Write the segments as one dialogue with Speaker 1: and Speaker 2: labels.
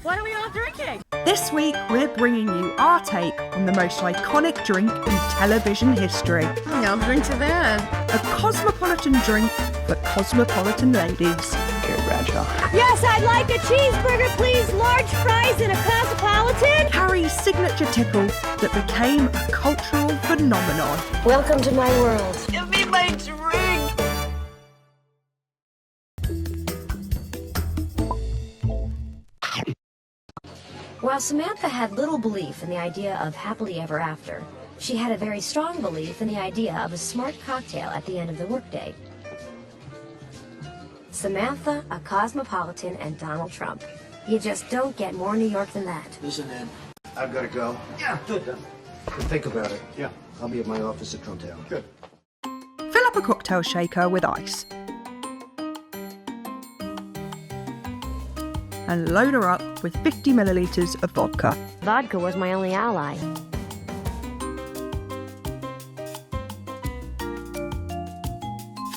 Speaker 1: What are we all drinking?
Speaker 2: This week, we're bringing you our take on the most iconic drink in television history.
Speaker 1: I'll drink to that.
Speaker 2: A cosmopolitan drink for cosmopolitan ladies.
Speaker 3: Carrie Bradshaw.
Speaker 4: Yes, I'd like a cheeseburger, please. Large fries and a Cosmopolitan.
Speaker 2: Carrie's signature tickle that became a cultural phenomenon.
Speaker 4: Welcome to my world.
Speaker 1: Give me my drink.
Speaker 4: While Samantha had little belief in the idea of happily ever after, she had a very strong belief in the idea of a smart cocktail at the end of the workday. Samantha, a cosmopolitan, and Donald Trump. You just don't get more New York than that.
Speaker 3: Listen, Ed, I've got to go. Yeah, good. Think about it. Yeah, I'll be at my office at Trump Town. Good.
Speaker 2: Fill up a cocktail shaker with ice. And load her up with 50 millilitres of vodka.
Speaker 4: Vodka was my only ally.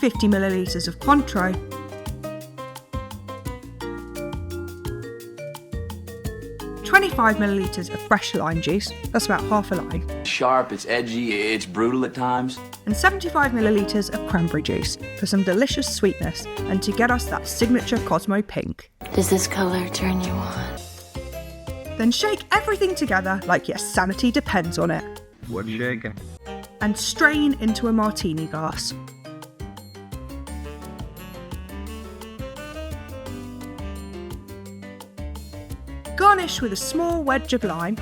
Speaker 2: $50 millilitres of Cointreau, $25 millilitres of fresh lime juice, that's about half a lime,
Speaker 5: Sharp, it's edgy, it's brutal at times.
Speaker 2: and 75 millilitres of cranberry juice for some delicious sweetness and to get us that signature Cosmo pink.
Speaker 6: Does this color turn you on?
Speaker 2: Then shake everything together like your sanity depends on it.
Speaker 7: What's shaking?
Speaker 2: And strain into a martini glass. Garnish with a small wedge of lime.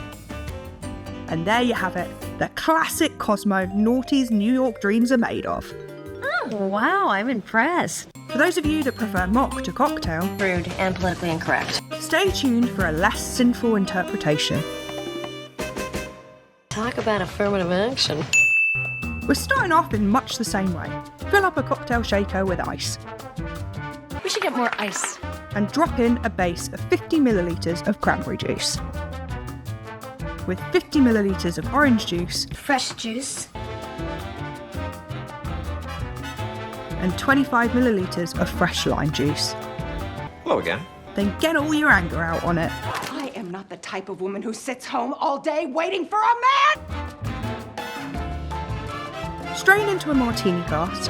Speaker 2: And there you have it, the classic Cosmo Naughty's New York dreams are made of.
Speaker 4: Oh, wow, I'm impressed.
Speaker 2: For those of you that prefer mock to cocktail,
Speaker 6: Rude and politically incorrect.
Speaker 2: stay tuned for a less sinful interpretation.
Speaker 6: Talk about affirmative action.
Speaker 2: We're starting off in much the same way. Fill up a cocktail shaker with ice.
Speaker 6: We should get more ice.
Speaker 2: And drop in a base of 50 millilitres of cranberry juice. With 50 millilitres of orange juice
Speaker 4: Fresh juice.
Speaker 2: and 25 millilitres of fresh lime juice.
Speaker 7: Hello again.
Speaker 2: Then get all your anger out on it.
Speaker 1: I am not the type of woman who sits home all day waiting for a man.
Speaker 2: Strain into a martini glass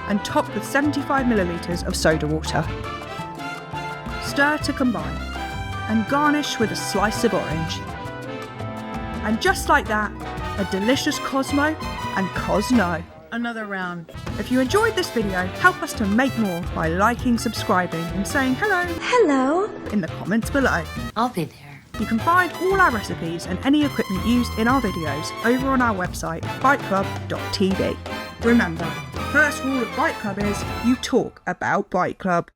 Speaker 2: and top with 75 millilitres of soda water. Stir to combine and garnish with a slice of orange. And just like that, a delicious Cosmo and Cosno.
Speaker 1: Another round.
Speaker 2: If you enjoyed this video, help us to make more by liking, subscribing and saying hello
Speaker 4: Hello.
Speaker 2: in the comments below.
Speaker 6: I'll be there.
Speaker 2: You can find all our recipes and any equipment used in our videos over on our website, biteclub.tv. Remember, the first rule of Bite Club is you talk about Bite Club.